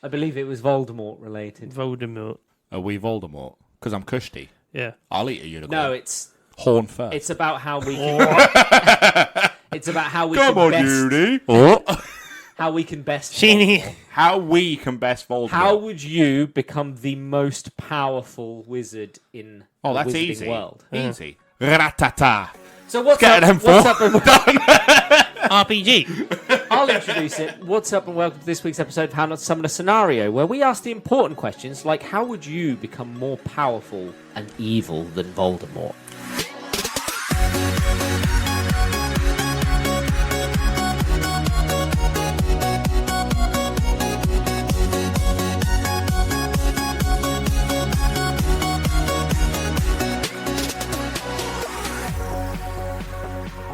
I believe it was Voldemort related. Voldemort. Are we Voldemort? Because I'm Kushti. Yeah. I'll eat a unicorn. No, it's horn first. it's about how we can. It's about how we Come on, can best. Judy. How we can best. Sheeny. How we can best Voldemort. How would you become the most powerful wizard in the that's wizarding easy. world? Easy. Ratata. So what's Get up? them What's up? And RPG. I'll introduce it. What's up, and welcome to this week's episode of How Not to Summon a Scenario, where we ask the important questions like, how would you become more powerful and evil than Voldemort?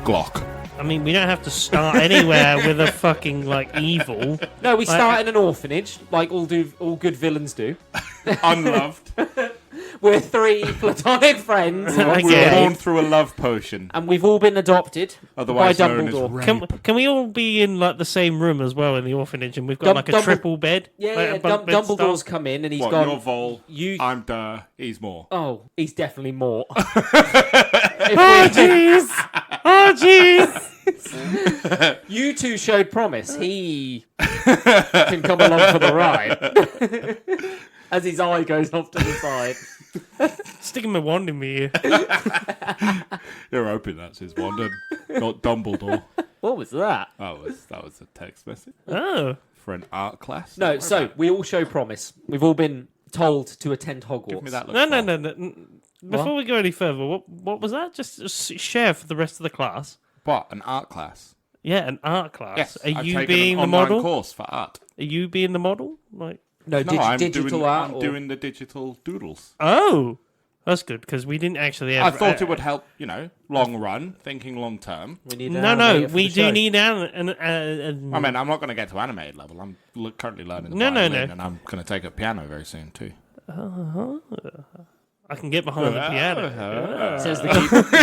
Glock. I mean, we don't have to start anywhere with a fucking, evil. No, we start in an orphanage, like all good villains do. Unloved. We're three platonic friends. We were born through a love potion. And we've all been adopted Otherwise by known as Dumbledore. rape. Can we all be in, the same room as well in the orphanage, and we've got, a triple bed? Yeah, a bunk bed Dumbledore's style? come in and he's What, gone... you're Vol, You... I'm Duh, he's more. Oh, he's definitely more. Oh, jeez! Oh, jeez! You two showed promise. He can come along for the ride. As his eye goes off to the side. Sticking my wand in me ear. You're hoping that's his wand and not Dumbledore. What was that? That was a text message Oh. for an art class. No, so we all show promise. We've all been told to attend Hogwarts. Give me that look. No. Before we go any further, what was that? Just share for the rest of the class. What? An art class? Yeah, an art class. Yes. Are I've you taken being an the online model? course for art. Are you being the model? No, I'm digital art. I'm doing the digital doodles. Oh, that's good because we didn't actually. I thought it would help. Long run, thinking long term. We need No, we do show. need I mean, I'm not going to get to animated level. I'm currently learning the violin, and I'm going to take up piano very soon too. I can get behind the piano. Says the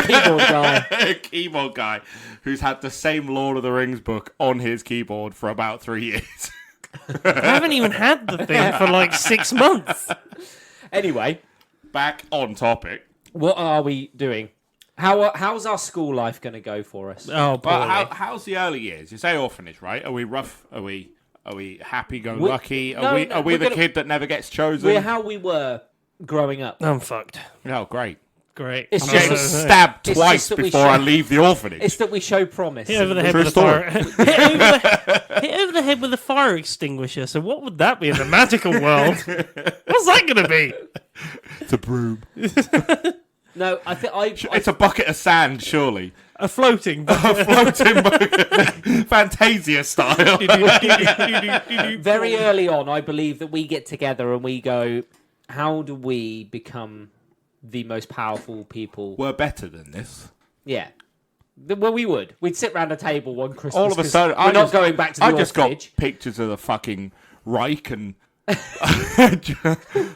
keyboard guy. Keyboard guy who's had the same Lord of the Rings book on his keyboard for about 3 years. I haven't even had the thing for 6 months. Anyway, back on topic. What are we doing? How's our school life going to go for us? Oh, boy. How's the early years? You say orphanage, right? Are we rough? Are we happy-go-lucky? Are we the kid that never gets chosen? We're how we were growing up. I'm fucked. Oh, great. Great. It's I'm getting stabbed it's twice just that we before I leave the orphanage. It's that we show promise. Hit over the head True with a story. fire. Hit over the head with a fire extinguisher. So what would that be in the magical world? What's that going to be? It's a broom. No, I think It's a bucket of sand, surely. A floating. A floating bucket. Fantasia style. very early on, I believe that we get together and we go, how do we become the most powerful people? We're better than this. Yeah. Well, we would. We'd sit round a table one Christmas. All of a 'cause sudden, we're not going back to the I just got orphanage. pictures of the fucking Reich and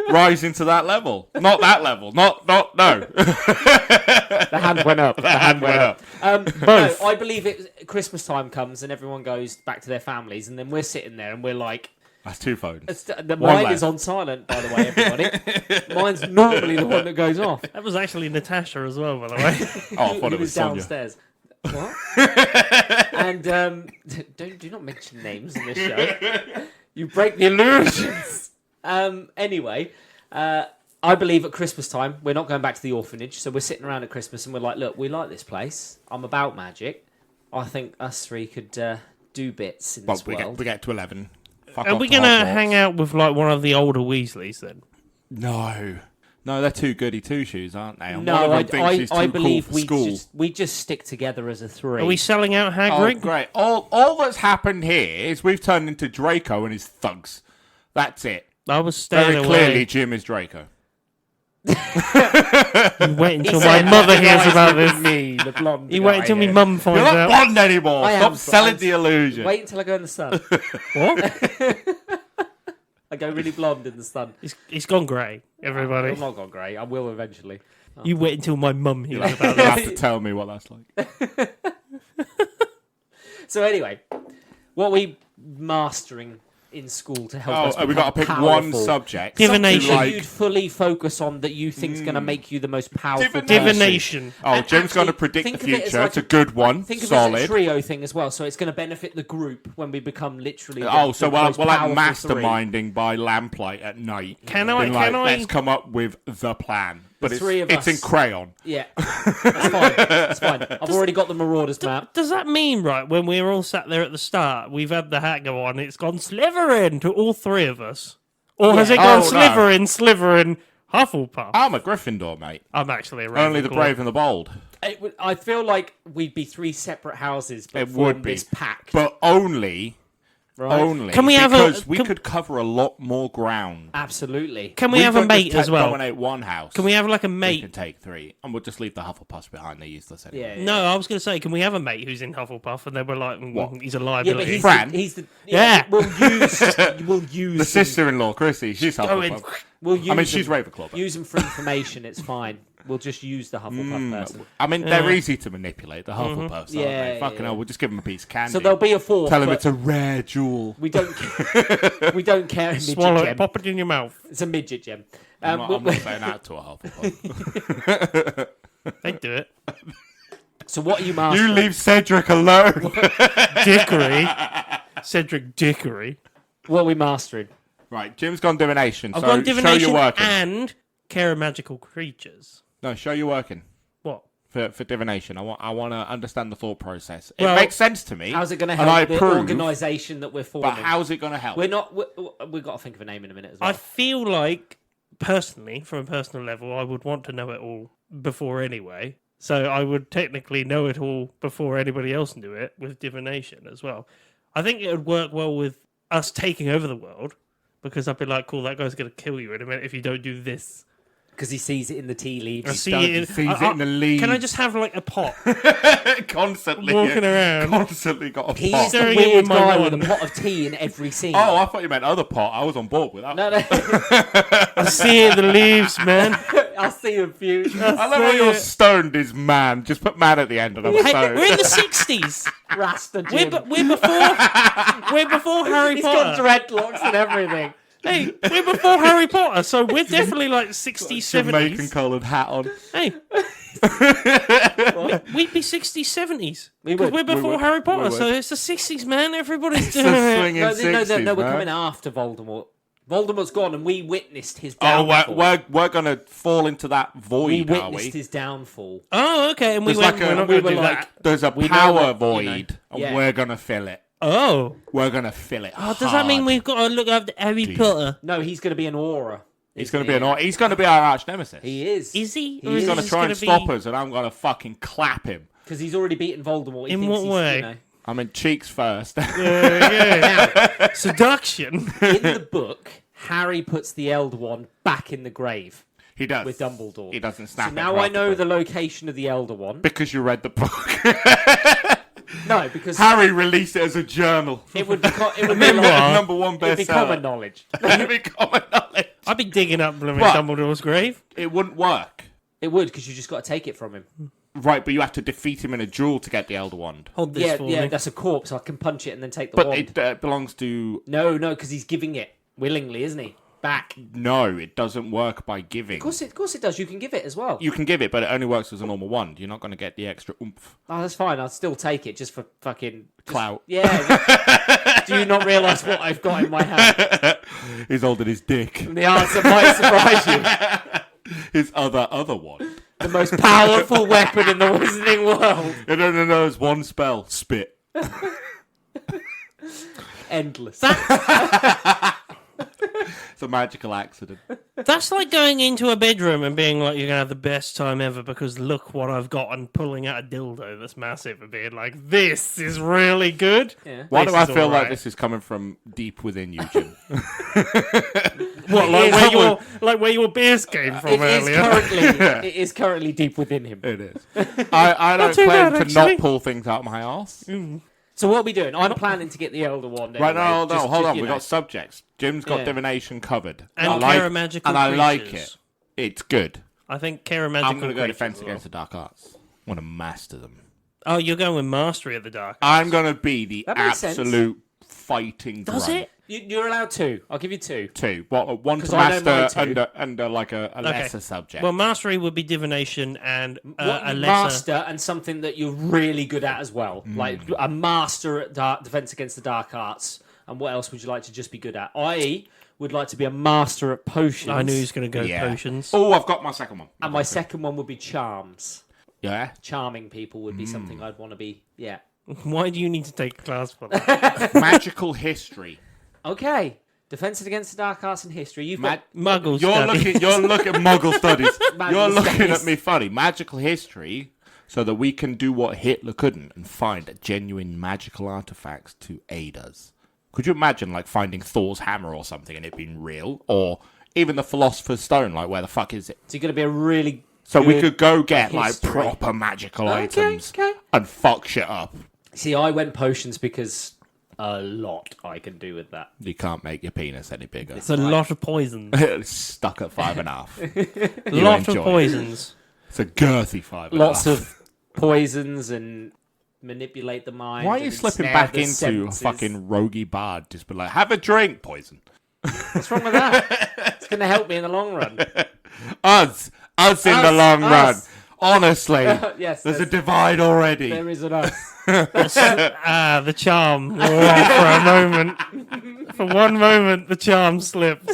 rising to that level. Not that level. No. The hand went up. The hand went up. Both. No, I believe Christmas time comes and everyone goes back to their families, and then we're sitting there and we're like, That's 2 phones. mine is on silent, by the way, everybody. Mine's normally the one that goes off. That was actually Natasha as well, by the way. Oh, I thought He it was Sonia. downstairs. What? And do not mention names in this show. You break the illusions. Anyway, I believe at Christmas time we're not going back to the orphanage, so we're sitting around at Christmas and we're like, look, we like this place. I'm about magic. I think us three could do bits in this world. We get to 11. Are we going to hang out with one of the older Weasleys then? No, they're too goody two shoes, aren't they? And No, one of them thinks he's I too believe cool for school. we just stick together as a three. Are we selling out Oh, Hagrid? great. All that's happened here is we've turned into Draco and his thugs. That's it. I was staying Very away. clearly, Jim is Draco. You wait until my mother hears about this. Me, the blonde. You wait guy until my here. mum finds You're not out. blonde anymore. I Stop am selling blonde. the illusion. Wait until I go in the sun. What? I go really blonde in the sun. It's gone grey, everybody. I'm not gone grey. I will eventually. You wait until my mum hears about You'll this. have to tell me what that's like. So anyway, what are we mastering in school to help us. Oh, we got to pick powerful. one subject. Divination. Something that Like- you'd fully focus on that you think's going to make you the most powerful. Divination. Oh, And Jim's going to actually, predict think the of it as future. like It's a good one. Think of it Solid. as a trio thing as well, so it's going to benefit the group when we become literally. So we're like powerful masterminding by lamplight at night. Can I- Being like, can I- let's come up with the plan. But The it's, three of it's in us. crayon. Yeah, that's fine. That's fine. I've already got the Marauders map. Does that mean, right, when we were all sat there at the start, we've had the hat go on, it's gone Slytherin to all three of us? Or has Yeah. it gone Oh, no. Slytherin, Hufflepuff? I'm a Gryffindor, mate. I'm actually a Ravenclaw. Only the brave and the bold. I feel like we'd be three separate houses, but It would form be. this pact. But only Can we have a- because we could cover a lot more ground. Absolutely. Can we have a don't mate just as well? dominate one house. Can we have like a We mate? can take three, and we'll just leave the Hufflepuffs behind. They're useless anyway. Yeah. No, I was going to say, can we have a mate who's in Hufflepuff? And they were like, What? he's a Yeah, liability. but he's Fran? he's the Yeah. We'll use The sister-in-law, Chrissy, she's Going- Hufflepuff. We'll use I mean, she's them. Ravenclaw. but- Use them for information. It's fine. We'll just use the Hufflepuff person. I mean, they're easy to manipulate, the Hufflepuffs, aren't Yeah, they? Fucking yeah. hell, we'll just give them a piece of candy. So there'll be a fourth. Tell them but it's a rare jewel. we don't. We don't care. Midget Swallow it, gem. pop it in your mouth. It's a midget gem. I'm not saying that to a Hufflepuff. They do it. So what are you You mastering? leave Cedric alone. Dickory. Cedric Dickory. What are we mastering? Right, Jim's gone divination, I've so gone show divination your working. and care of magical creatures. No, show your working. What? For divination. I want to understand the thought process. It Well, makes sense to me. How's it going to and I help the approve, organisation that we're forming? But how's it going to help? We're not. We've got to think of a name in a minute as well. I feel like, personally, from a personal level, I would want to know it all before anyway. So I would technically know it all before anybody else knew it with divination as well. I think it would work well with us taking over the world because I'd be like, cool, that guy's going to kill you in a minute if you don't do this. Because he sees it in the tea leaves. I see He it sees it in the leaves. Can I just have like a pot Constantly. walking around? Constantly got a He's pot. the Staring at weird my guy wand. with a pot of tea in every scene. Oh, I thought you meant other pot. I was on board with that. No, no. I see it in the leaves, man. I'll see you in future. I love how you're stoned is man. Just put man at the end and I'm Hey, stoned. we're in the 60s. Rasta We're, Jim. we're before Harry He's got Potter. dreadlocks and everything. Hey, we're before Harry Potter, so we're definitely like 60s, Jamaican 70s. coloured hat on. Hey, we'd be 60s, 70s. We Because would. we're before would. Harry Potter, We would. so it's the 60s, man. Everybody's It's the doing it. swinging No, 60s, no, we're man. coming after Voldemort. Voldemort's gone, and we witnessed his Oh, downfall. we're going to fall into that we void, are we? witnessed his downfall. Oh, okay, and we There's went, like a- we're not we going to were do like- that. There's a We know power that, you know. void, and Yeah. we're going to fill it. Oh. We're going to fill it. Oh, does that mean we've got to look after Harry Potter? No, he's going to be an aura. He's going to be he's going to be our arch nemesis. He is. Is he? Or He's is going to this try and gonna stop be... us, and I'm going to fucking clap him. Because he's already beaten Voldemort. He In thinks what he's, way? You know. I mean, cheeks first. Yeah. Seduction. In the book, Harry puts the Elder Wand back in the grave He does. with Dumbledore. He doesn't snap So it now for I after know birth. the location of the Elder Wand. Because you read the book. No, because Harry released it as a journal. it would become it would be Memoir. like, Number one it would bestseller. become a knowledge. It'd be common knowledge. I'd be digging up blooming What? Dumbledore's grave. It wouldn't work. It would because you just got to take it from him. Right, but you have to defeat him in a duel to get the Elder Wand. Hold this Yeah, for yeah, me. that's a corpse. I can punch it and then take the But wand. it belongs to... No, because he's giving it willingly, isn't he? Back. No, it doesn't work by giving. Of course it does. You can give it as well. You can give it, but it only works as a normal wand. You're not going to get the extra oomph. Oh, that's fine. I'll still take it just for fucking Clout. Yeah. Do you not realise what I've got in my hand? He's holding his dick. The answer might surprise you. His other wand. The most powerful weapon in the wizarding world. No, there's one spell. Spit. Endless. It's a magical accident. That's like going into a bedroom and being like, you're going to have the best time ever because look what I've got, and pulling out a dildo that's massive and being like, this is really good. Yeah. Why This do I is feel like alright. this is coming from deep within you, Jim? What, like where your beers came from It is currently deep within him. It is. I don't too claim bad, to actually. not pull things out my arse. So what are we doing? I'm planning to get the Elder Wand. Right, anyway. no, Just- hold on. you We've know. got subjects. Jim's got Yeah. divination covered. And I like, care of magical and I like creatures. it. It's good. I think care of magical I'm going to go creatures defense as well. against the dark arts. I want to master them. Oh, you're going with mastery of the dark. I'm going to be the That makes sense. absolute fighting Does grunt. it? You're allowed 2. I'll give you 2. 2. What? One to 'Cause I know master mine too. under like a lesser subject. Well, mastery would be divination and a lesser. Master and something that you're really good at as well. Mm. Like a master at defense against the dark arts. And what else would you like to just be good at? I would like to be a master at potions. I knew he was going to go potions. Oh, I've got my second one. And my second one would be charms. Yeah. Charming people would be something I'd want to be. Yeah. Why do you need to take a class for that? Magical history. Okay. Defense against the dark arts and history. You've got Muggles. You're looking Muggle studies. You're looking studies. at me funny. Magical history, so that we can do what Hitler couldn't and find genuine magical artifacts to aid us. Could you imagine, like, finding Thor's hammer or something and it being real? Or even the Philosopher's Stone, like, where the fuck is it? So you're going to be a really So we good could go get, like, history. proper magical items okay. and fuck shit up. See, I went potions because a lot I can do with that. You can't make your penis any bigger. It's a lot of poisons. It's stuck at 5.5. A lot of enjoy it. poisons. It's a girthy 5.5. Lots of poisons and manipulate the mind. Why are you and slipping ensnare back the into a senses. fucking roguey bard? Just be like, have a drink, poison. What's wrong with that? It's going to help me in the long run. Us in the long run. us. Honestly, Yes, there's a divide already. there is an us. The charm wore off for a moment. For one moment, the charm slipped.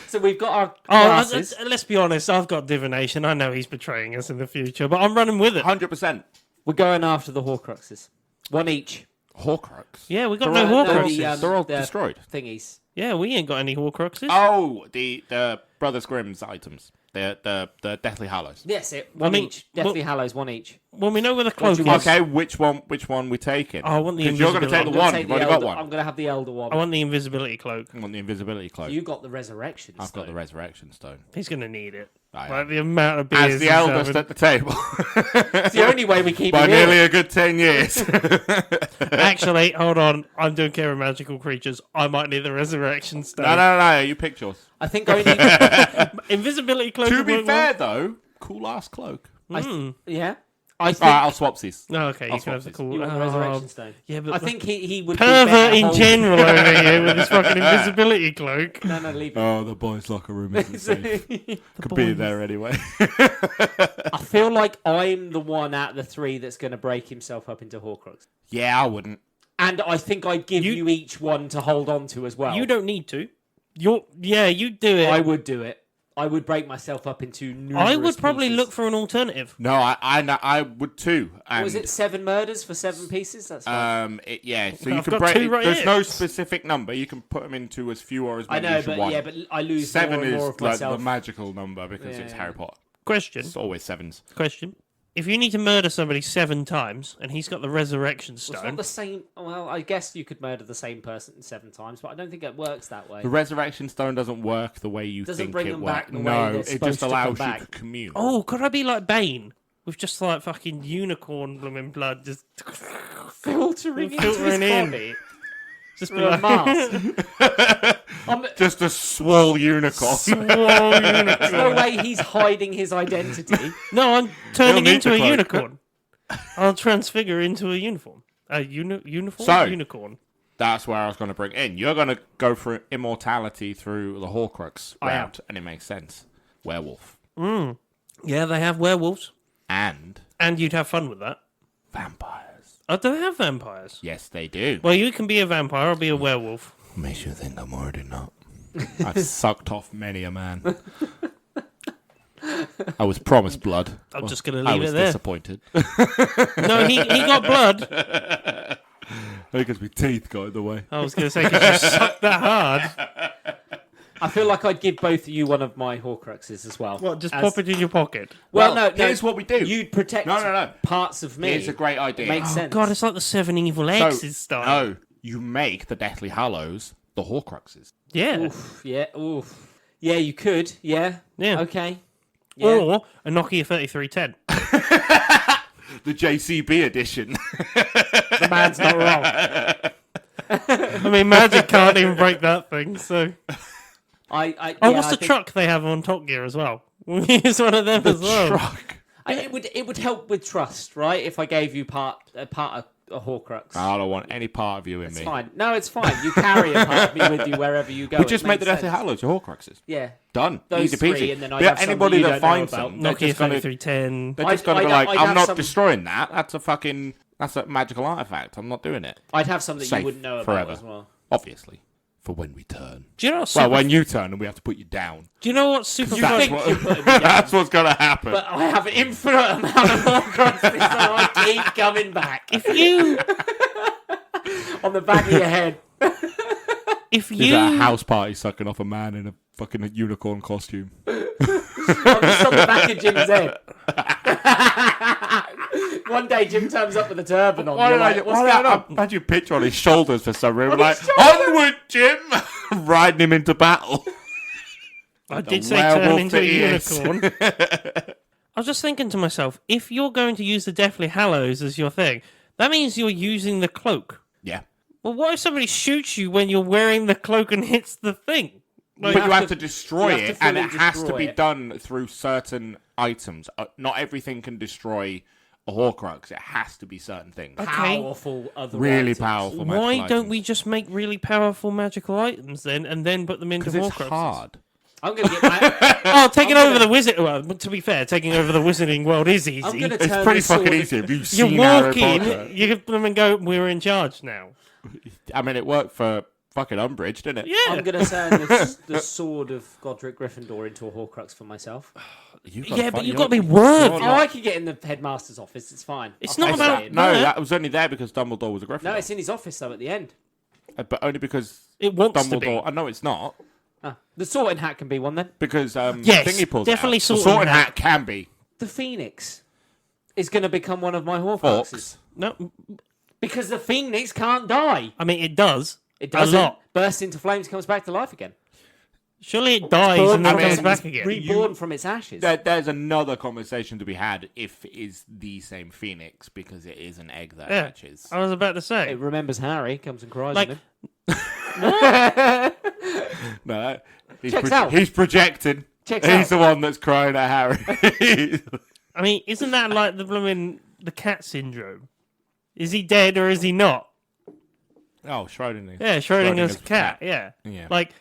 So we've got our Oh, classes. let's be honest. I've got divination. I know he's betraying us in the future, but I'm running with it. 100%. We're going after the Horcruxes. One each. Horcrux. Yeah, we got They're no all- Horcruxes. They're all the destroyed. Thingies. Yeah, we ain't got any Horcruxes. Oh, the Brothers Grimm's items. The Deathly Hallows. Yes, one mean, each. Deathly Hallows, one each. Well, we know where the cloak do is. you want? Okay, which one we taking? I want the Because you're going to take the invisibility. one. Take You've the already got elder- one. I'm going to have the elder one. I want the invisibility cloak. I want the invisibility cloak. You got the resurrection. I've got the resurrection stone. He's going to need it. I Like am. the amount of beers As the he's eldest having. at the table. It's the only way we keep By it nearly here. a good 10 years. Actually, hold on. I'm doing care of magical creatures. I might need the resurrection stone. No. You picked yours. I think I need. Invisibility cloak. To would be work fair, though, cool ass cloak. Yeah. I think Alright, I'll swap these. well. No, okay, you I'll can have the swap cool. you want the resurrection stone. yeah, but I think he would. pervert be better in holding- general over here with his fucking invisibility cloak. No, leave it. Oh, the boys' locker room isn't safe. Could be there anyway. I feel like I'm the one out of the 3 that's going to break himself up into Horcrux. Yeah, I wouldn't. And I think I'd give You- you each one to hold on to as well. You don't need to. You do it. I would do it. I would break myself up into numerous I would probably pieces. look for an alternative. No, I would too. And, Was it 7 murders for 7 pieces? That's fine. yeah. So I've you can got break. 2 right There's here. no specific number. You can put them into as few or as I many know, as you but want. yeah, but I lose 7 more and is more of like myself. the magical number because Yeah, it's yeah. Harry Potter. Question. It's always 7s. Question. If you need to murder somebody 7 times and he's got the resurrection It's not stone, the same. Well, I guess you could murder the same person 7 times, but I don't think it works that way. The resurrection stone doesn't work the way you Doesn't think bring it them back works. the way No, they're it supposed just to allows come you back. to commune. oh, could I be like Bane with just like fucking unicorn blooming blood just Filtering into his filtering in? body. Just be Through a like mask. Just a swole unicorn. swole There's unicorn. no way he's hiding his identity. No, I'm turning need into the a cloak. unicorn. I'll transfigure into a uniform. A uniform? So- Unicorn. That's where I was going to bring in. You're going to go for immortality through the Horcrux I am. route, and it makes sense. Werewolf. Yeah, they have werewolves. And And you'd have fun with that. vampires. Oh, do they have vampires? Yes, they do. Well, you can be a vampire or be a werewolf. Makes you think I'm already not. I've sucked off many a man. I was promised blood. I'm just going to I leave was it there. disappointed. No, he got blood. Because my teeth got in the way. I was going to say, because you sucked that hard. I feel like I'd give both of you one of my Horcruxes as well. What, just As- pop it in your pocket? Well, no. here's what we do. You'd protect No. parts of me. Here's a great idea. Makes Oh, sense. God, it's like the 7 Evil Exes style. No, you make the Deathly Hallows the Horcruxes. Yeah. Oof, yeah, oof. Yeah, you could. Yeah. Yeah. Okay. Yeah. Or a Nokia 3310. The JCB edition. The man's not wrong. I mean, Magic can't even break that thing, so... Oh, what's the truck they have on Top Gear as well? We use one of them as well. Truck. It would help with trust, right? If I gave you part a Horcrux. I don't want any part of you in It's me. fine. No, it's fine. You carry a part of me with you wherever you go. We just It make the makes Deathly sense. Hallows your Horcruxes. Yeah. Done. Those Easy three, peasy. and then I'd Yeah, have something anybody you that don't know finds about. them, they're Nokia just gonna 3310. they're just gonna be I'd like, have I'm not some- destroying that. That's a magical artifact. I'm not doing it. I'd have something Safe you wouldn't know about forever. as well. Obviously. For when we turn. Do you know what? Well, when you turn and we have to put you down. Do you know what's super You fun? think you're putting me down, That's what's gonna happen. but I have an infinite amount of Horcruxes, so I keep coming back If you, on the back of your head. if There's you, a house party sucking off a man in a fucking unicorn costume. I'm just on the back of Jim's head. One day Jim turns up with a turban on. You're like, what's going on? I had you picture on his shoulders for some reason. Like, onward, Jim! Riding him into battle. I did the say turn werewolf into a that he is. unicorn. I was just thinking to myself, if you're going to use the Deathly Hallows as your thing, that means you're using the cloak. Yeah. Well, what if somebody shoots you when you're wearing the cloak and hits the thing? But you have to destroy you have it, to and fully it has to destroy be it. done through certain items. Not everything can destroy a Horcrux. It has to be certain things. Powerful other Really items. powerful. Why magical don't items. we just make really powerful magical items then, and then put them into Because it's Horcruxes? hard. I'm going to get my... Oh, taking I'm over gonna- the wizard. Well, to be fair, taking over the wizarding world is easy. I'm going to It's turn pretty this sword fucking into- easy. Have you You seen Harry walk Potter? in, you give them and go, "We're in charge now." I mean, it worked for fucking Umbridge, didn't it? Yeah. I'm going to turn the sword of Godric Gryffindor into a Horcrux for myself. Yeah, but you've got to be worthy. Oh, I can get in the headmaster's office. It's fine. It's I'll not find about- it. No, Yeah. that was only there because Dumbledore was a Gryffindor. No, it's in his office though. At the end, But only because It wants to be. Dumbledore. I know it's not the sorting hat can be one. Then because Yes, Thingy pulls definitely it out. The sorting sorting hat. hat can be the Phoenix is going to become one of my Horcruxes Forks. No, because the Phoenix can't die. I mean it does. It doesn't. A lot. Bursts into flames, comes back to life again. Surely it dies Born and then from comes its- back again. Reborn from its ashes. There's another conversation to be had if it is the same Phoenix because it is an egg that Yeah. hatches. I was about to say. It remembers Harry, comes and cries Like- on him. No, Checks out. he's projected. Checks He's out. the one that's crying at Harry. I mean, isn't that like the cat syndrome? Is he dead or is he not? Oh, Schrödinger. Yeah, Schrodinger's cat. Yeah. Yeah. Like,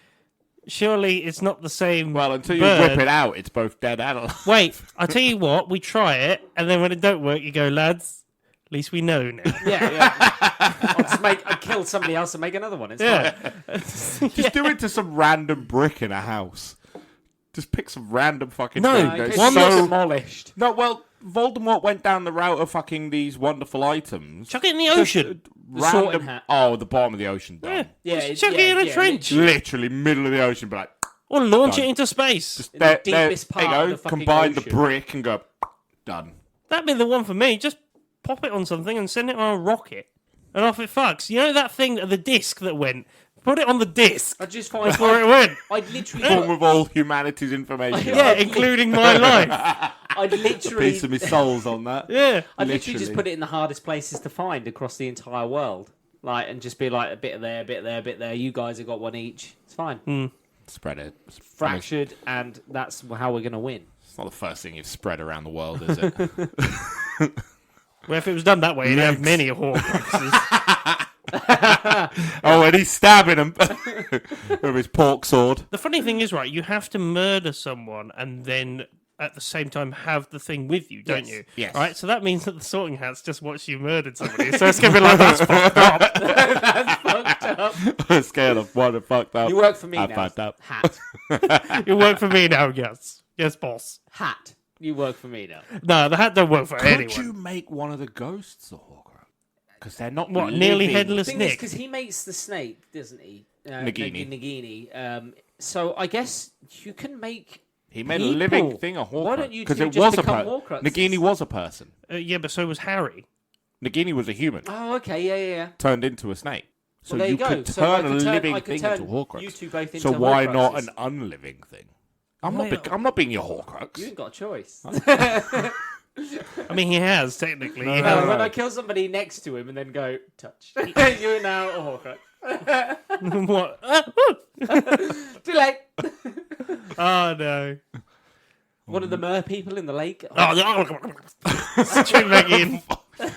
surely it's not the same. Well, until you bird. whip it out, it's both dead and alive. Wait, I tell you what, we try it, and then when it don't work, you go, lads. At least we know now. Yeah. I'll kill somebody else and make another one. It's Yeah. fine. Just do it to some random brick in a house. Just pick some random fucking No, thing. In that's case one it's that's- demolished. No, well, Voldemort went down the route of fucking these wonderful items. Chuck it in the ocean. sorting hat. Oh, the bottom of the ocean. Done. Yeah. Yeah, Just it's- chuck it in a yeah, trench. Literally middle of the ocean, but like, Or launch Done. it into space. In the deepest there you part of go. the fucking Combine the ocean. brick and go done. That'd be the one for me. Just pop it on something and send it on a rocket. And off it fucks. You know that thing, the disc that went? Put it on the disc I just find before it went. I'd literally, Form with all humanity's information. Yeah, including my life. I'd literally, Piece of my soul's on that. Yeah. I'd literally just literally. put it in the hardest places to find across the entire world, like, and just be like a bit there, a bit there, a bit there. You guys have got one each. It's fine. Spread it. Fractured, and that's how we're gonna win. It's not the first thing you've spread around the world, is it? Well, if it was done that way, you'd have Legs. many Horcruxes. Oh, and he's stabbing him with his pork sword. The funny thing is, right, you have to murder someone and then at the same time have the thing with you, don't Yes. you? Yes. Right, so that means that the sorting hat's just watched you murdered somebody. So it's going to be like, that's fucked up. Fucked up. On a scale of 1 to fucked up. You work for me I now. fucked up. Hat, You work for me now, yes. Yes, boss. hat. You work for me now. No, the hat don't work for Could anyone. you make one of the ghosts a Horcrux? Because they're not What, nearly living. headless Thing is, Nick? because he makes the snake, doesn't he? Nagini. Nagini. So I guess you can make. He made a People. living thing a Horcrux. Why don't you Because two it just was a become person. Horcruxes? Nagini was a person. Yeah, but so was Harry. Nagini was a human. Oh, okay, yeah. Turned into a snake. So Well, there you you go. could So I turn a could turn- living I could thing into turn Horcrux. you two both So into why not Horcruxes. an unliving thing? I'm Why not being your Horcrux. You ain't got a choice. I mean, he has, technically. No, He no, has. no. When I kill somebody next to him and then go, touch. You're now a Horcrux. What? Too late. Oh, no. One of the mer people in the lake. Oh, no. Straight back in.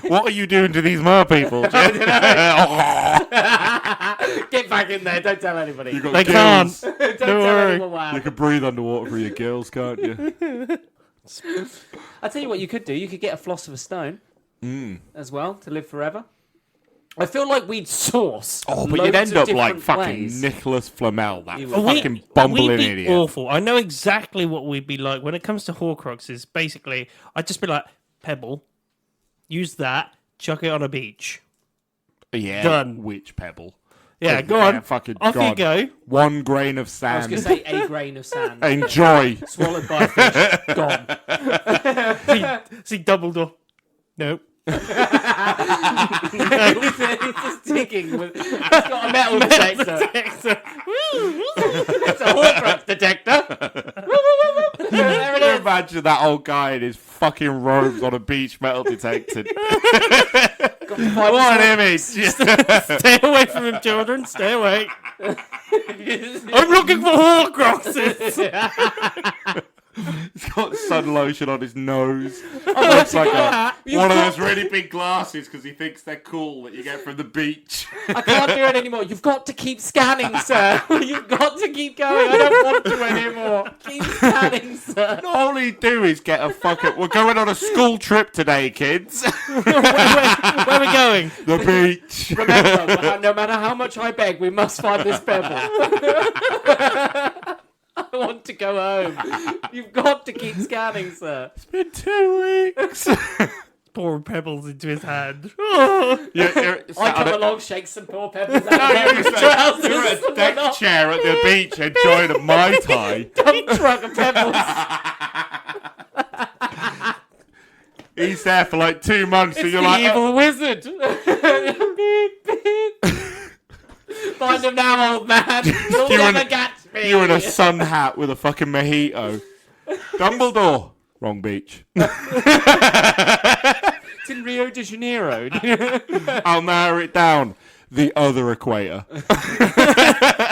What are you doing to these mer people? Get back in there. Don't tell anybody. You got They gills. can't. Don't Don't tell worry. anyone what You happened. can breathe underwater through your gills, can't you? I tell you what you could do. You could get a Philosopher's Stone as well to live forever. I feel like we'd source. Oh, but you'd loads end of up like different fucking ways. Nicholas Flamel, that You would. fucking bumbling we'd be idiot. awful. I know exactly what we'd be like when it comes to Horcruxes. Basically, I'd just be like, Pebble, use that, chuck it on a beach. Yeah, Done. Which pebble? Yeah, go on. Fucking Off God. you go. 1 grain of I was sand. going to say a grain of sand. Enjoy. Swallowed by a fish. Gone. See Dumbledore. Nope. He's just digging. He's got a metal detector. It's a Horcrux detector. There Can it you is. imagine that old guy in his fucking robes on a beach metal detected? What an image! Stay away from him, children. Stay away. I'm looking for Horcruxes. He's got sun lotion on his nose. Looks like one of those really big glasses because he thinks they're cool that you get from the beach. I can't do it anymore. You've got to keep scanning, sir. You've got to keep going. I don't want to anymore. Keep scanning, sir. All he do is get a fucking... We're going on a school trip today, kids. Where are we going? The beach. Remember, no matter how much I beg, we must find this pebble. I want to go home. You've got to keep scanning, sir. It's been 2 weeks. Pour pebbles into his hand. I come along, shake some poor pebbles out of his You're trousers. at a deck chair at the beach enjoying a Mai Tai. Dump truck of pebbles. He's there for like 2 months, and It's you're the like, evil wizard. Beep, beep. Find him now, old man. You'll You never and- catch me. you're in a sun hat with a fucking mojito. Dumbledore. Wrong beach. It's in Rio de Janeiro. I'll narrow it down. The other equator.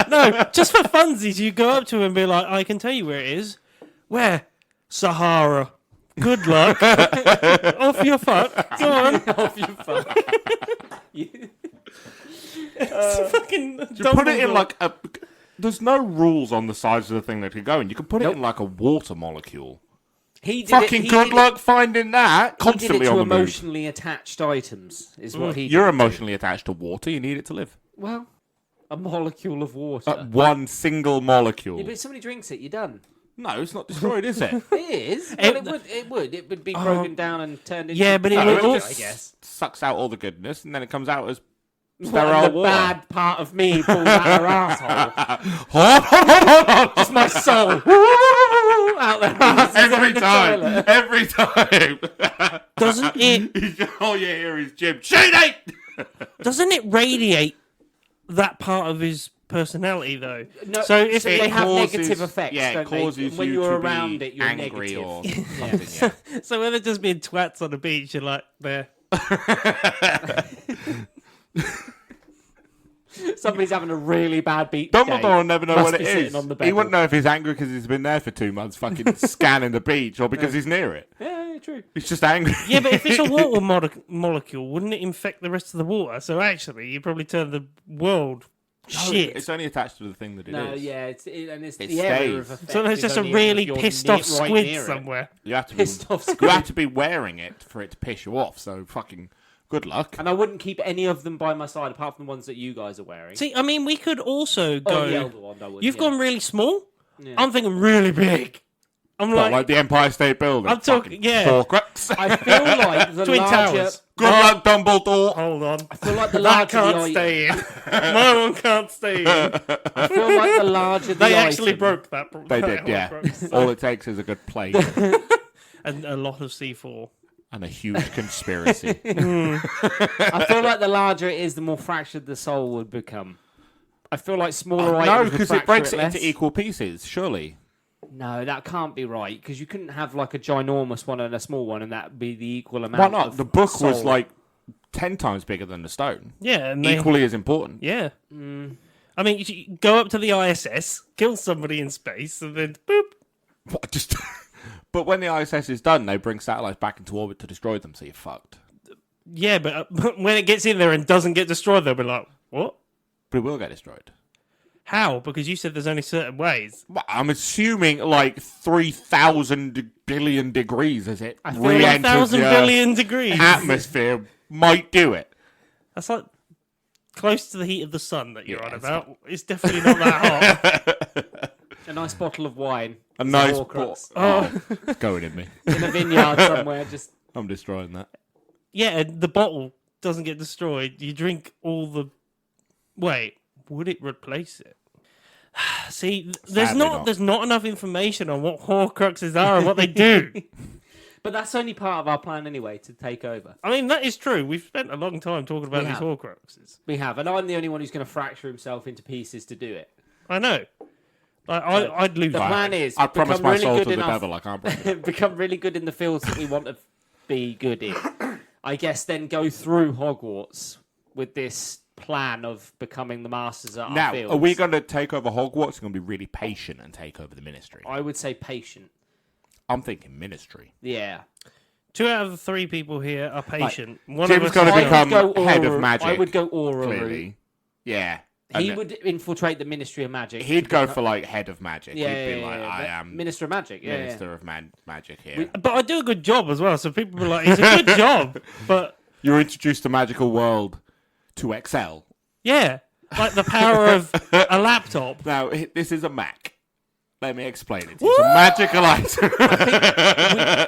No, just for funsies, you go up to him and be like, I can tell you where it is. Where? Sahara. Good luck. Off your fuck. Go on. Off you fuck. It's fucking You put it in Dumbledore. like a... There's no rules on the sides of the thing that could go in. You can put it in like a water molecule. He did Fucking it, good luck finding that. He did Constantly it to on the move. emotionally attached items, is what he did. You're emotionally attached to water. You need it to live. Well, a molecule of water. One single molecule. Yeah, but if somebody drinks it, you're done. No, it's not destroyed, is it? It is. Well, it would be broken down and turned into... Yeah, but it No, would it also... I guess. Sucks out all the goodness, and then it comes out as Well, sterile the water. bad part of me pulls out her asshole. Hold on. Just my soul. Out there. Every time. Every time. Doesn't it All you hear is Jim. Shady! doesn't it radiate that part of his personality though? No, So if they have causes- negative effects, yeah, it don't they? causes When you you're to around be it, you're angry negative. or Yeah. something, yeah. so when they're just being twats on the beach, you're like, there. Somebody's having a really bad beach Dumbledore day. will never know Must what be it sitting is. on the He bevel. wouldn't know if he's angry because he's been there for 2 months fucking scanning the beach or because he's near it. Yeah, true. He's just angry. Yeah, but if it's a water molecule, wouldn't it infect the rest of the water? So actually, you probably turn the world shit. It's only attached to the thing that it is. No, yeah, it's It the area of stays. effect. So there's is just a only if really you're pissed near- off right squid near it. somewhere. You have to be, Pissed off you squid. have to be wearing it for it to piss you off. So fucking good luck. And I wouldn't keep any of them by my side apart from the ones that you guys are wearing. See, I mean, we could also go. Oh, the elder one, I would. You've yeah. gone really small. Yeah. I'm thinking really big. I'm What, like, like the Empire State Building? I'm talking- Fucking yeah. Horcrux. I feel like the Twin larger... Towers. Good luck, Dumbledore. hold on. I feel like the That larger can't the item... stay in. My one can't stay in. I feel like the larger the They actually item- broke that. They that did, yeah. Horcrux. All it takes is a good plate And a lot of C4. and a huge conspiracy. I feel like the larger it is, the more fractured the soul would become. I feel like smaller No, items would because fracture it breaks it less. into equal pieces, surely. No, that can't be right, because you couldn't have like a ginormous one and a small one, and that would be the equal Why amount. not? Of The book was soul. like 10 times bigger than the stone. Yeah, and they, Equally as important. yeah. I mean, you go up to the ISS, kill somebody in space, and then boop. What, just... But when the ISS is done, they bring satellites back into orbit to destroy them, so you're fucked. Yeah, but when it gets in there and doesn't get destroyed, they'll be like, what? But it will get destroyed. How? Because you said there's only certain ways. Well, I'm assuming like 3,000 billion degrees as it I feel re-enters 1,000 the billion degrees. atmosphere might do it. That's like close to the heat of the sun that you're Yeah, on it's about. It's definitely not that hot. A nice bottle of wine. A It's nice Horcrux. it's going in me. In a vineyard somewhere. Just I'm destroying that. Yeah, and the bottle doesn't get destroyed. You drink all the... Wait, would it replace it? See, Sadly not. there's not enough information on what Horcruxes are and what they do. But that's only part of our plan anyway, to take over. I mean, that is true. We've spent a long time talking about We these have. Horcruxes. We have, and I'm the only one who's going to fracture himself into pieces to do it. I know. I'd lose. The that. plan is I promise become my really soul good to the enough, devil I can't break it. become really good in the fields that we want to be good in. I guess then go through Hogwarts with this plan of becoming the masters at our Now, fields. are we going to take over Hogwarts? We're going to be really patient and take over the Ministry. I would say patient. I'm thinking Ministry. Yeah. 2 out of the 3 people here are patient. One Tim's of us gotta is I become would go head of Auror. magic, I would go Auror. Clearly. Yeah. He And would infiltrate the Ministry of Magic. He'd go for like head of magic. Yeah, He'd be yeah, like, yeah, I but am Minister of Magic. Yeah, Minister of Magic here. But I do a good job as well, so people be like, it's a good job. But You're introduced to magical world to excel. yeah, like the power of a laptop. Now, this is a Mac. Let me explain it. It's a magical item.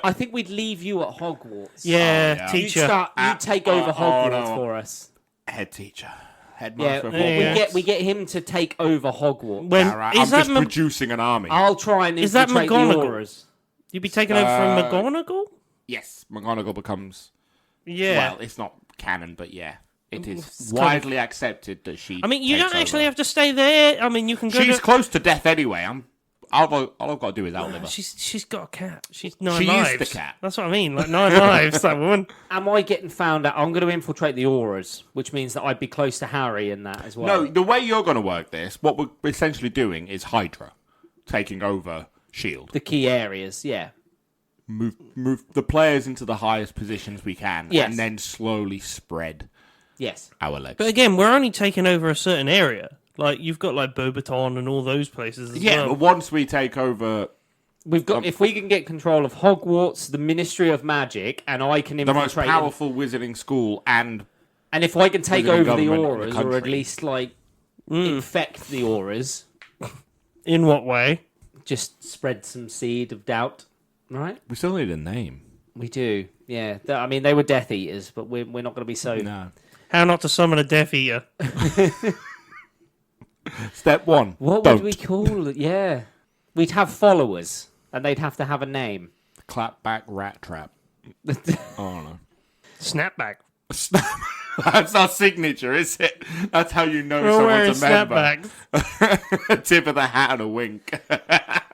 I think we'd leave you at Hogwarts. Yeah, yeah. teacher. You take over Hogwarts no. for us. Head teacher. Yeah, Headmaster of yeah. Hogwarts. we get him to take over Hogwarts. When All right, is I'm that just producing an army. I'll try and Is that infiltrate the McGonagall? auras. you be taken over from McGonagall? Yes, McGonagall becomes... Yeah. Well, it's not canon, but yeah. It is It's widely accepted that she I mean, you takes don't actually over. have to stay there. I mean, you can go. She's to... close to death anyway. All I've got to do is outlive her. She's got a cat. She's 9 She is lives. the cat. That's what I mean. Like 9 lives. That woman. Am I getting found out? I'm going to infiltrate the auras, which means that I'd be close to Harry in that as well. No, the way you're going to work this, what we're essentially doing is Hydra taking over Shield. The key areas, yeah. Move the players into the highest positions we can, Yes. and then slowly spread Yes. our legs. But again, we're only taking over a certain area. Like you've got like Beauxbaton and all those places as yeah, well. but once we take over We've got if we can get control of Hogwarts, the Ministry of Magic, and I can the most infiltrate powerful wizarding school, and and if I can take wizarding over the government in the auras, or at country. least like infect the auras, In what way? just spread some seed of doubt, right? we still need a name. We do, yeah. I mean, they were Death Eaters, but we're not going to be so. No. How not to summon a Death Eater? Step 1. What don't. would we call it? Yeah, we'd have followers, and they'd have to have a name. Clapback rat trap. Oh no. Snapback. That's our signature, is it? That's how you know We're wearing someone's a member. snapbacks. A tip of the hat and a wink.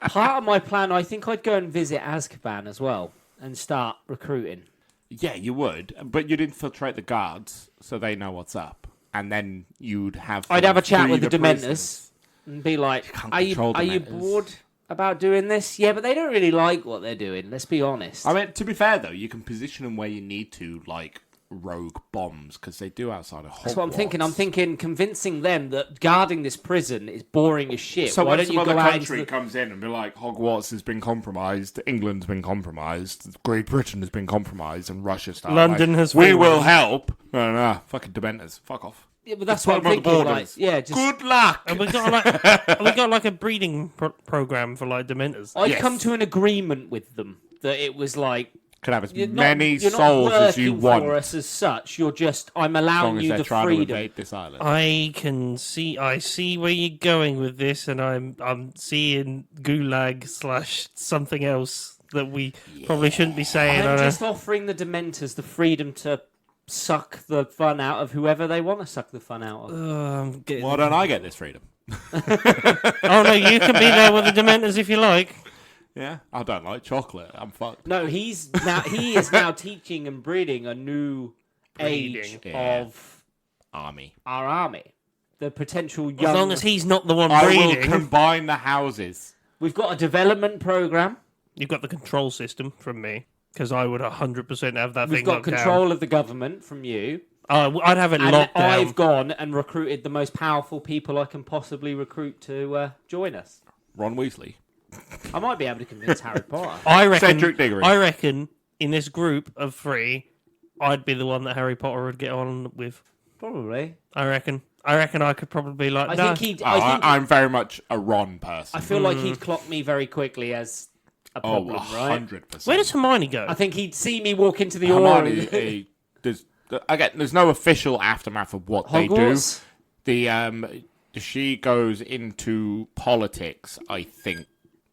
Part of my plan, I think I'd go and visit Azkaban as well and start recruiting. Yeah, you would, but you'd infiltrate the guards so they know what's up, and then you'd have. I'd have a chat free with the Dementors prisoners. and be like, can't are you control Dementors." bored about doing this? Yeah, but they don't really like what they're doing, let's be honest. I mean, to be fair though, you can position them where you need to, like rogue bombs, because they do outside of Hogwarts. That's what I'm thinking. I'm thinking convincing them that guarding this prison is boring as shit. So why when don't some you other go out into country the... comes in and be like, Hogwarts has been compromised, England's been compromised, Great Britain has been compromised, and Russia started. London has We fallen." will help. No, fucking Dementors, fuck off. Yeah, but that's Put what I'm them on the thinking. Like, borders. yeah, just... Good luck. And we got like a breeding program for like Dementors. I'd Yes. come to an agreement with them that it was like... Could have as You're many you're souls not as you working want, for us as such. You're just... I'm as long allowing as you they're the trying to freedom. invade this island. I see where you're going with this, and I'm seeing gulag / something else that we probably shouldn't be saying. I'm on just offering the Dementors the freedom to suck the fun out of whoever they want to suck the fun out of. I'm getting... Why don't I get this freedom? Oh no, you can be there with the Dementors if you like. Yeah, I don't like chocolate. I'm fucked. No, he is now teaching and breeding a new age Breeding. Yeah. of Army. our army. The potential young... As long as he's not the one I will breeding. combine the houses. We've got a development program. You've got the control system from me. because I would 100% have that We've thing got locked control of the government from you. down. I'd have it And locked down. I've gone and recruited the most powerful people I can possibly recruit to join us. Ron Weasley. I might be able to convince Harry Potter. I reckon. Cedric Diggory. I reckon in this group of 3, I'd be the one that Harry Potter would get on with. Probably. I reckon I could probably be like, I no. think he'd. I'm very much a Ron person. I feel like he'd clock me very quickly as a problem, right? 100%. Where does Hermione go? I think he'd see me walk into the aura. Hermione, there's no official aftermath of what Hogwarts? they do. She goes into politics, I think,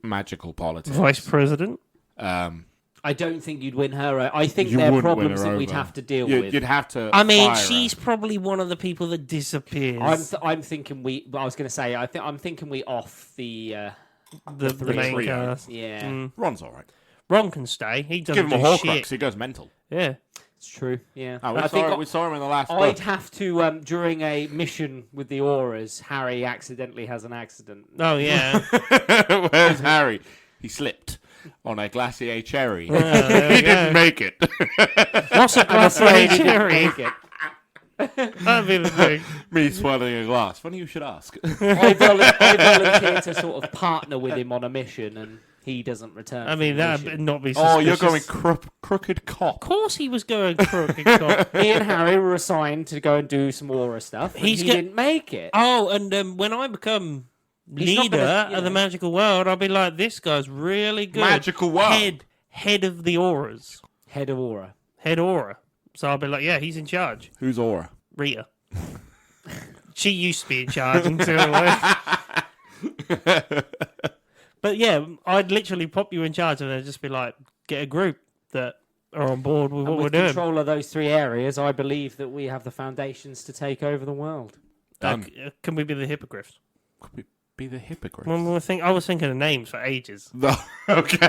magical politics. Vice President? I don't think you'd win her. I think You they're wouldn't win problems her that we'd over. have to deal with. You'd have to. I mean, fire her. she's probably one of the people that disappears. I'm thinking we. I was going to say. I'm thinking we off the. the main trio. cast. Yeah, Ron's all right. Ron can stay. He doesn't Give him a do Horcrux, shit. he goes mental. Yeah. it's true. Yeah, Oh, I think we saw him in the last I'd book. have to during a mission with the auras. Harry accidentally has an accident. Oh, yeah. Where's Harry? He slipped on a glacier cherry. there we he go. didn't make it. What's a I'm glass afraid he didn't cherry? make it. That'd be the thing. Me swallowing a glass. Funny you should ask. I volunteer to sort of partner with him on a mission, and he doesn't return. I from mean, the that'd mission. not be suspicious. Oh, you're going crooked cock. Of course he was going crooked cock. Me and Harry were assigned to go and do some aura stuff. And He's he get- didn't make it. Oh, and when I become He's not leader gonna, you of the know. magical world, I'll be like, this guy's really good. Magical world. Head of the auras. Head of aura. Head aura. So I'll be like, yeah, he's in charge. Who's Aura? Rita. She used to be in charge until... But yeah, I'd literally pop you in charge and then just be like, get a group that are on board with what And we're with doing. control of those 3 areas, I believe that we have the foundations to take over the world. Done. Can we be the hippogriffs? Could we be the hippogriff? I was thinking of names for ages. No. Okay.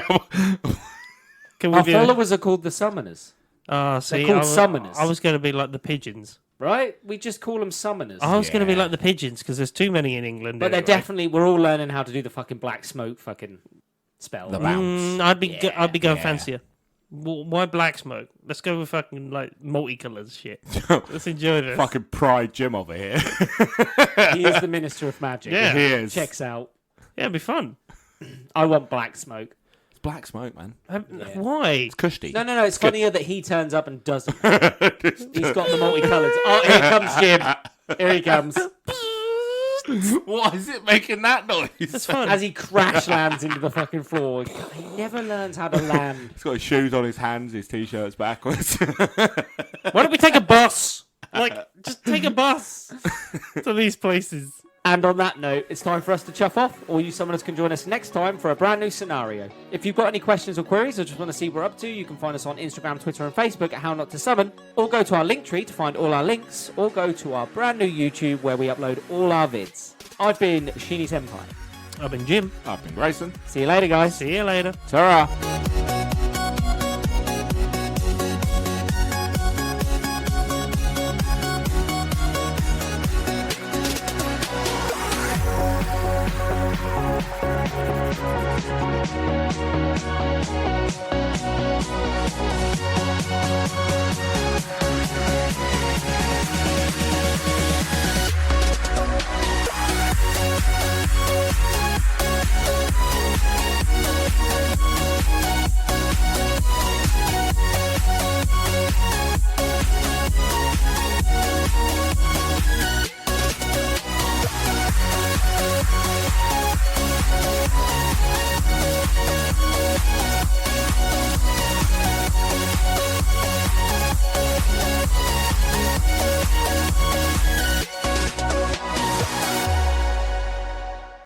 Can we Our be? followers are called the Summoners, See, called I was, summoners. I was going to be like the pigeons. right? We just call them Summoners. I was going to be Yeah. like the pigeons because there's too many in England. But they're anyway. definitely, we're all learning how to do the fucking black smoke fucking spell. The right? bounce. I'd be going Yeah. fancier. Why black smoke? Let's go with fucking like multicolours shit. Let's enjoy this. Fucking Pride Jim over here. He is the Minister of Magic. Yeah. He is. Checks out. Yeah, it'd be fun. I want black smoke. It's black smoke, man. Why? It's cushy. No. It's funnier that he turns up and doesn't. He's got the multicolours. Oh, here comes Jim. Here he comes. What is it making that noise? It's fun. As he crash lands into the fucking floor. He never learns how to land. He's got his shoes on his hands, his t-shirt's backwards. Why don't we take a bus? Like, just take a bus to these places. And on that note, it's time for us to chuff off. All you summoners can join us next time for a brand new scenario. If you've got any questions or queries or just want to see what we're up to, you can find us on Instagram, Twitter and Facebook at How Not To Summon, or go to our link tree to find all our links, or go to our brand new YouTube where we upload all our vids. I've been Sheeny Senpai. I've been Jim. I've been Grayson. See you later, guys. See you later. Ta-ra.